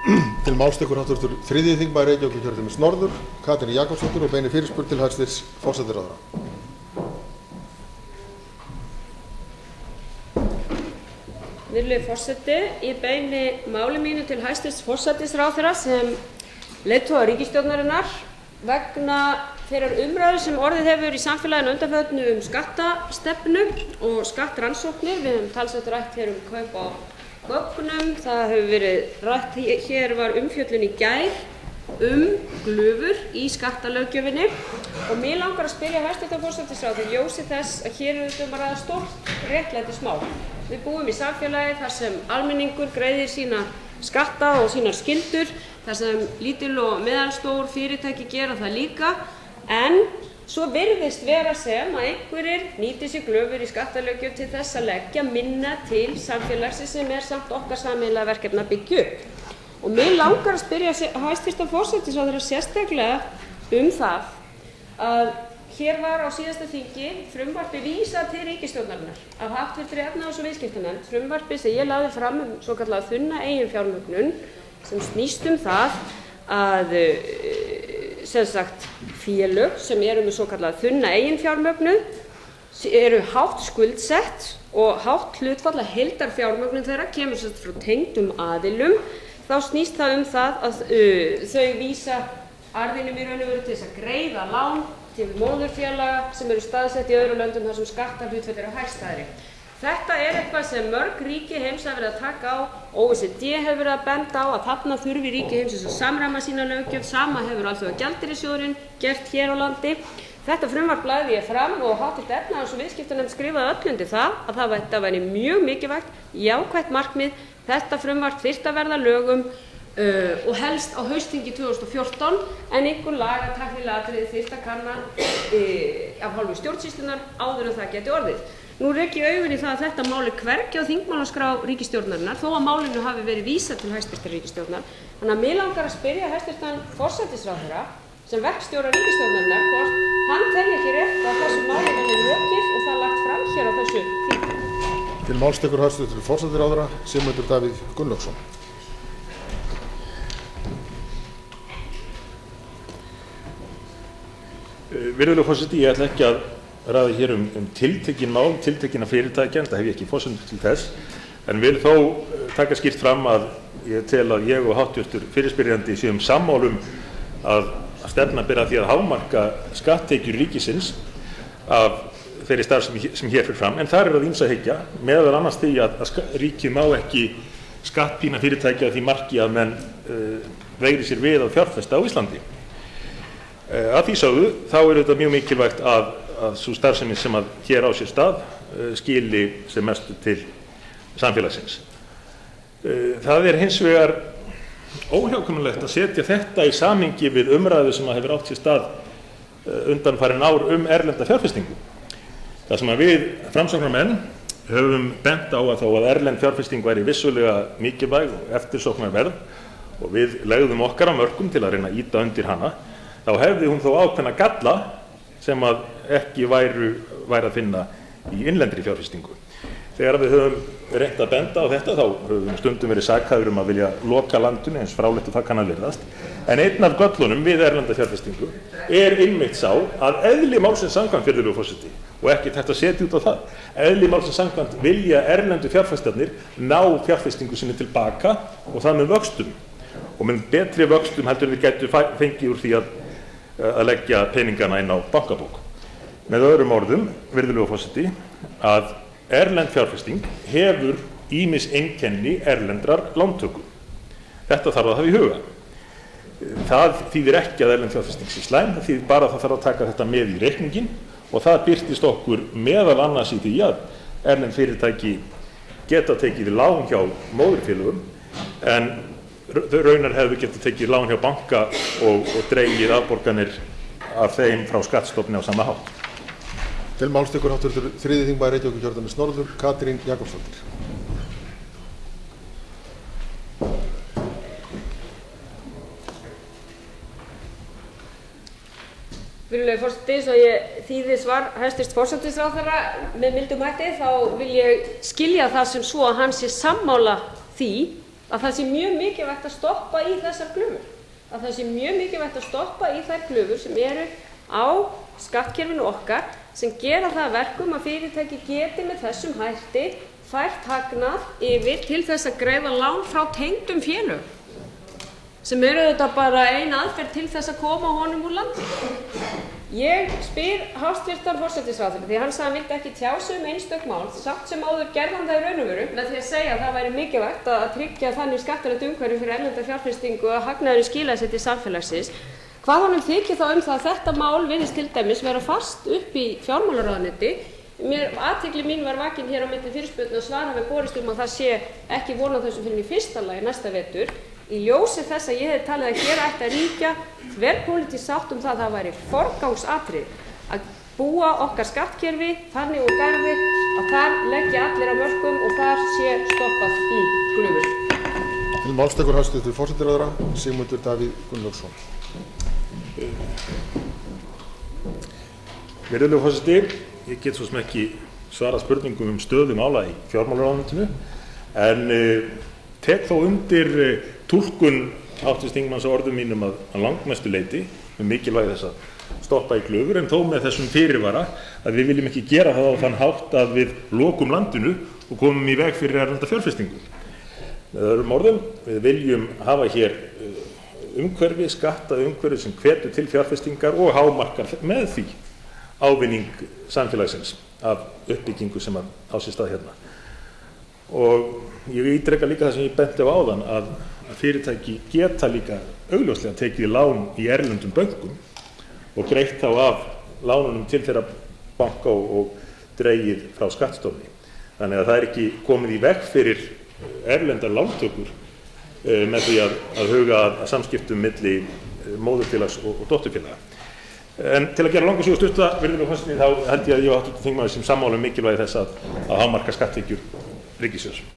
Til máls tekur hv. 3. þingmaður Reykjavíkurkjördæmis norður, Katrín Jakobsdóttir, og beinir fyrirspurn til hæstvirts forsætisráðherra. Virðulegi forseti, ég beini máli mínu til hæstvirts forsætisráðherra sem leiðtoga ríkisstjórnarinnar vegna þeirrar umræðu sem orðið hefur í samfélaginu að undanförnu skattastefnu og skattrannsóknir. Við höfum talsvert rætt hér kaup á gögnum, það hefur verið rætt, hér var umfjöllun í gær glufur í skattalöggjöfinni og mig langar að spyrja hæstv. forsætisráðherra í ljósi þess að hér að ræða stórt réttlætismál. Við búum í samfélagi þar sem almenningur greiðir sína skatta og sínar skyldur, þar sem lítil og meðalstór fyrirtæki gera það líka, en svo virðist vera sem að einhverjir nýti sér glufur í skattalöggjöf til þess að leggja minna til samfélagsins sem samt okkar sameiginlega verkefni að byggja upp. Og mig langar að spyrja hæstv. forsætisráðherra sérstaklega það að hér var á síðasta þingi frumvarpi vísað til ríkisstjórnarinnar af hv. efnahags- og viðskiptanefnd, frumvarpi sem ég lagði fram svokallaða þunna eiginfjármögnun sem snýst það að félög sem eru með svokallaða þunna eiginfjármögnun eru hátt skuldsett og hátt hlutfall af heildarfjármögnun þeirra kemur frá tengdum aðilum. Þá snýst það það að þau vísa arðinum í raun og veru til þess að greiða lán til móðurfélaga sem eru staðsett í öðrum löndum þar sem skattahlutföll eru hagstæðari. Þetta eitthvað sem mörg ríki heims hafa verið að taka á. OECD hefur verið að benda á að þarna þurfi ríki heimsins að samræma sína löggjöf, sama hefur Alþjóðagjaldeyrissjóðurinn gert hér á landi. Þetta frumvarp lagði ég fram og hv. efnahags- og viðskiptanefnd skrifaði öll undir það að þetta væri mjög mikilvægt, jákvætt markmið. Þetta frumvarp þyrfti að verða lögum og helst á haustþingi 2014, en einhver lagatæknileg atriði þyrfti að kanna af hálfu stjórnsýslunnar áður en það geti orðið. Nú rek ég augun í það að þetta mál hvergi á þingmálaskrá ríkisstjórnarinnar þó að málinu hafi verið vísað til hæstvirtrar ríkisstjórnar. Þannig að mig langar að spyrja hæstvirtan forsætisráðherra sem verkstjóra ríkisstjórnarinnar hvort hann telji ekki rétt að þessu máli verði lokið og það lagt fram hér á þessu þingi. Til máls tekur hæstvirtur forsætisráðherra Sigmundur Davíð Gunnlaugsson. Virðulegur forseti, ég ætla ekki að ræða hér tiltekin mál, tiltekinna fyrirtækja, enda hef ég ekki forsendur til þess, en vil þó taka skýrt fram að ég tel að ég og hv. fyrirspyrjandi séum sammálum að stefna ber að því að hámarka skatttekjur ríkisins af þeirri starfsemi sem hér fer fram, en þar að ýmsu að hyggja, meðal annars því að ríkið má ekki skattpína fyrirtækja að því marki að menn veigri sér við að fjárfesta á Íslandi. Að því sögðu þá þetta mjög mikilvægt að sú starfsemi sem að hér á sér stað skili sem mestu til samfélagsins. Það hins vegar óhjákvæmilegt að setja þetta í samhengi við umræðu sem að hefur átt sér stað undanfarin ár erlenda fjárfestingu. Það sem að við framsóknarmenn höfum bent á að þó að erlend fjárfesting væri vissulega mikilvæg og eftirsóknarverð og við legðum okkar á mörkum til að reyna að ýta undir hana, þá hefði hún þó ákveðna galla sem að ekki væri að finna í innlendri fjárfestingu. Þegar við höfum reynt að benda á þetta þá höfum stundum verið sakaðir að vilja loka landinu, eins fráleitt og það kann að virðast. En einn af göllunum við erlenda fjárfestingu einmitt sá að eðli málsins samkvæmt, virðulegur forseti, og ekki hægt að setja út á það, eðli málsins samkvæmt vilja erlendu fjárfestarnir ná fjárfestingu sinni tilbaka og það með vöxtum. Og með betri vöxtum heldur við gætu fengið úr því að leggja peningana inn á bankabók. Með öðrum orðum, virðulegur forseti, að erlend fjárfesting hefur ýmis einkenni erlendrar lántöku. Þetta þarf að hafa í huga. Það þýðir ekki að erlend fjárfesting sé slæm, það þýðir bara að það þarf að taka þetta með í reikninginn og það birtist okkur meðal annars í því að erlend fyrirtæki geta tekið lán hjá móðurfélögum en raunar hefur getað tekið lán hjá banka og dregið afborganir af þeim frá skattstofni á sama hátt. Til máls tekur hv. 3. þingmaður Reykjavíkurkjördæmis norður, Katrín Jakobsdóttir. Virðulegi forseti, eins og ég þýði svar hæstvirts forsætisráðherra með mildum hætti, þá vil ég skilja það sem svo að hann sé sammála því að það sé mjög mikilvægt að stoppa í þessar glufur, að það sé mjög mikilvægt að stoppa í þær glufur sem eru á skattkerfinu okkar sem gera það að verkum að fyrirtæki geti með þessum hætti fært hagnað yfir til þess að greiða lán frá tengdum félögum sem eru þetta bara ein aðferð til þess að koma honum úr landi. Ég spyr hæstvirtan forsætisráðherra, því hann sagði að hann vildi ekki tjá sig einstök mál, samt sem áður gerði hann það í raun og veru með því að segja að það væri mikilvægt að tryggja þannig skattalegt umhverfi fyrir erlenda fjárfestingu að hagnaðurinn skilaði sér til samfélagsins. Hvað honum þykir þá það að þetta mál virðist til dæmis vera fast upp í fjármálaráðuneyti. Athygli mín var vakin hér á milli fyrirspurna og svar hafi borist að það sé ekki von á þessu fyrir í fyrsta lagi næsta vetur. Í ljósi þess að ég hef talið að hér ætti að ríkja þverpólitísk sátt það að það væri forgangsatriði að búa okkar skattkerfi þannig úr garði að þar leggja allir á mörkum og þar sé stoppað í glufur. Til máls tekur hæstvirtur forsætisráðherra Sigmundur Davíð Gunnlaugsson. Virðulegur forseti, ég get svo sem ekki svarað spurningum stöðu mála í fjármálaráðuneytinu en tek þó undir túlkun hv. þingmanns á orðum mínum að langmestu leyti með mikilvægi þess að stoppa í glufur en þó með þessum fyrirvara að við viljum ekki gera það á þann hátt að við lokum landinu og komum í veg fyrir erlenda fjárfestingu. Með öðrum orðum, við viljum hafa hér umhverfi, skattaumhverfi sem hvetur til fjárfestingar og hámarkar með því ávinning samfélagsins af uppbyggingu sem á sér stað hérna. Og ég ítreka líka það sem ég benti á áðan að fyrirtæki geta líka augljóslega tekið lán í erlendum bönkum og greitt þá af lánunum til þeirra banka og dregið frá skattstofni. Þannig að það er ekki komið í veg fyrir erlendar lántökur með því að huga að samskiptum milli móðurfélags og dótturfélaga. En til að gera langa sögu stutta, virðulegur forseti, þá held ég að ég og hv. þingmaður sem sammála mikilvægi þess að hámarka skatttekjur ríkissjóðs.